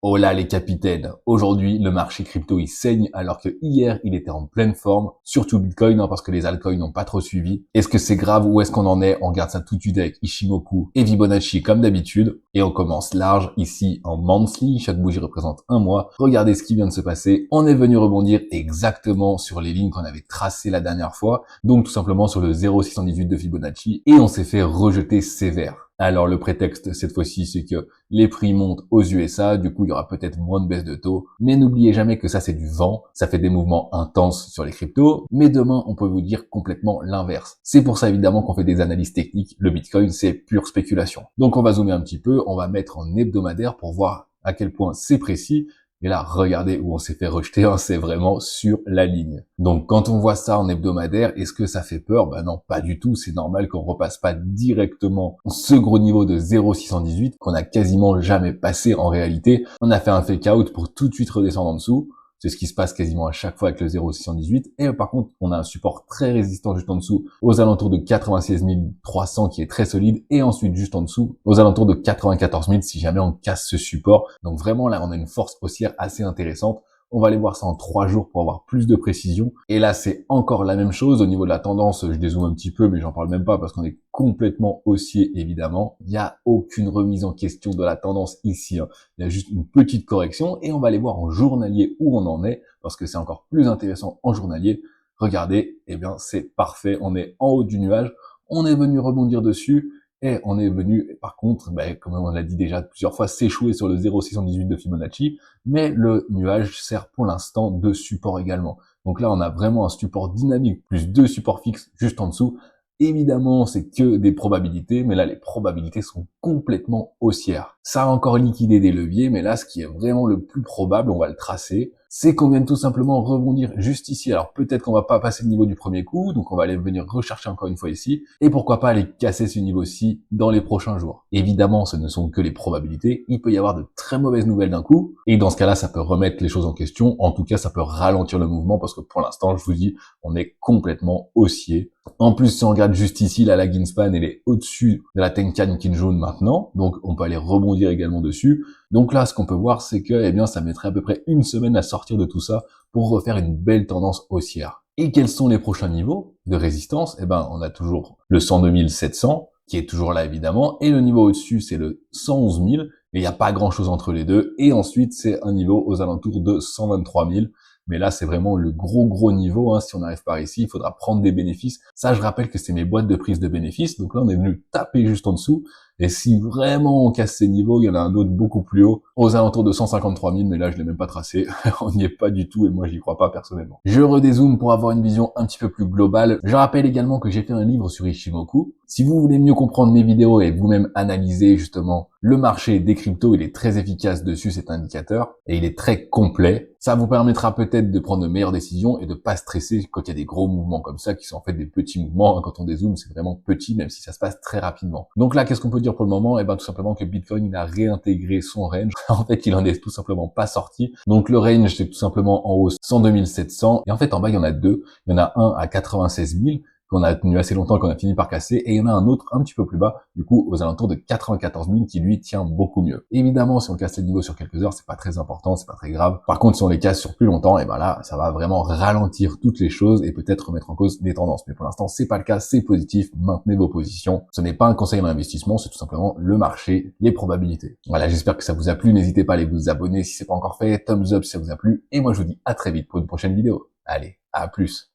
Oh là les capitaines, aujourd'hui le marché crypto il saigne alors que hier il était en pleine forme, surtout Bitcoin parce que les altcoins n'ont pas trop suivi. Est-ce que c'est grave? Où est-ce qu'on en est? On regarde ça tout de suite avec Ishimoku et Fibonacci comme d'habitude et on commence large ici en monthly, chaque bougie représente un mois. Regardez ce qui vient de se passer, on est venu rebondir exactement sur les lignes qu'on avait tracées la dernière fois, donc tout simplement sur le 0,618 de Fibonacci et on s'est fait rejeter sévère. Alors le prétexte cette fois-ci c'est que les prix montent aux USA, du coup il y aura peut-être moins de baisse de taux, mais n'oubliez jamais que ça c'est du vent, ça fait des mouvements intenses sur les cryptos, mais demain on peut vous dire complètement l'inverse. C'est pour ça évidemment qu'on fait des analyses techniques, le Bitcoin c'est pure spéculation. Donc on va zoomer un petit peu, on va mettre en hebdomadaire pour voir à quel point c'est précis. Et là, regardez où on s'est fait rejeter, hein, c'est vraiment sur la ligne. Donc quand on voit ça en hebdomadaire, est-ce que ça fait peur? Ben non, pas du tout, c'est normal qu'on repasse pas directement ce gros niveau de 0,618 qu'on a quasiment jamais passé en réalité. On a fait un fake out pour tout de suite redescendre en dessous. C'est ce qui se passe quasiment à chaque fois avec le 0,618. Et par contre, on a un support très résistant juste en dessous, aux alentours de 96 300 qui est très solide. Et ensuite, juste en dessous, aux alentours de 94 000 si jamais on casse ce support. Donc vraiment, là, on a une force haussière assez intéressante. On va aller voir ça en 3 jours pour avoir plus de précision. Et là, c'est encore la même chose. Au niveau de la tendance, je dézoome un petit peu, mais j'en parle même pas parce qu'on est complètement haussier, évidemment. Il n'y a aucune remise en question de la tendance ici, hein. Il y a juste une petite correction et on va aller voir en journalier où on en est parce que c'est encore plus intéressant en journalier. Regardez, eh bien, c'est parfait. On est en haut du nuage. On est venu rebondir dessus. Et on est venu, par contre, comme on l'a dit déjà plusieurs fois, s'échouer sur le 0,618 de Fibonacci, mais le nuage sert pour l'instant de support également. Donc là, on a vraiment un support dynamique, plus deux supports fixes juste en dessous. Évidemment, c'est que des probabilités, mais là, les probabilités sont complètement haussières. Ça a encore liquidé des leviers, mais là, ce qui est vraiment le plus probable, on va le tracer, c'est qu'on vienne tout simplement rebondir juste ici. Alors peut-être qu'on va pas passer le niveau du premier coup, donc on va aller venir rechercher encore une fois ici, et pourquoi pas aller casser ce niveau-ci dans les prochains jours. Évidemment, ce ne sont que les probabilités, il peut y avoir de très mauvaises nouvelles d'un coup, et dans ce cas-là, ça peut remettre les choses en question, en tout cas, ça peut ralentir le mouvement, parce que pour l'instant, je vous dis, on est complètement haussier. En plus, si on regarde juste ici, là, la Greenspan, elle est au-dessus de la Tenkan Kinjun maintenant, donc on peut aller rebondir également dessus. Donc là, ce qu'on peut voir, c'est que, eh bien, ça mettrait à peu près une semaine à sortir de tout ça pour refaire une belle tendance haussière. Et quels sont les prochains niveaux de résistance? Eh ben, on a toujours le 102 700, qui est toujours là, évidemment, et le niveau au-dessus, c'est le 111 000, et il n'y a pas grand-chose entre les deux, et ensuite, c'est un niveau aux alentours de 123 000, mais là, c'est vraiment le gros niveau, hein. Si on arrive par ici, il faudra prendre des bénéfices. Ça, je rappelle que c'est mes boîtes de prise de bénéfices. Donc là, on est venu taper juste en dessous. Et si vraiment on casse ces niveaux, il y en a un autre beaucoup plus haut, aux alentours de 153 000, mais là, je l'ai même pas tracé. On n'y est pas du tout, et moi, j'y crois pas personnellement. Je redézoome pour avoir une vision un petit peu plus globale. Je rappelle également que j'ai fait un livre sur Ishimoku. Si vous voulez mieux comprendre mes vidéos et vous-même analyser justement le marché des cryptos, il est très efficace dessus cet indicateur et il est très complet. Ça vous permettra peut-être de prendre de meilleures décisions et de pas stresser quand il y a des gros mouvements comme ça qui sont en fait des petits mouvements. Quand on dézoome, c'est vraiment petit même si ça se passe très rapidement. Donc là, qu'est-ce qu'on peut dire pour le moment? Eh ben tout simplement que Bitcoin il a réintégré son range. En fait, il en est tout simplement pas sorti. Donc le range c'est tout simplement en hausse 102 700 et en fait en bas il y en a deux. Il y en a un à 96 000 qu'on a tenu assez longtemps, qu'on a fini par casser, et il y en a un autre un petit peu plus bas, du coup, aux alentours de 94 000, qui lui tient beaucoup mieux. Évidemment, si on casse les niveaux sur quelques heures, c'est pas très important, c'est pas très grave. Par contre, si on les casse sur plus longtemps, et ben là, ça va vraiment ralentir toutes les choses et peut-être remettre en cause des tendances. Mais pour l'instant, c'est pas le cas, c'est positif, maintenez vos positions. Ce n'est pas un conseil d'investissement, c'est tout simplement le marché, les probabilités. Voilà, j'espère que ça vous a plu, n'hésitez pas à aller vous abonner si c'est pas encore fait, thumbs up si ça vous a plu, et moi je vous dis à très vite pour une prochaine vidéo. Allez, à plus.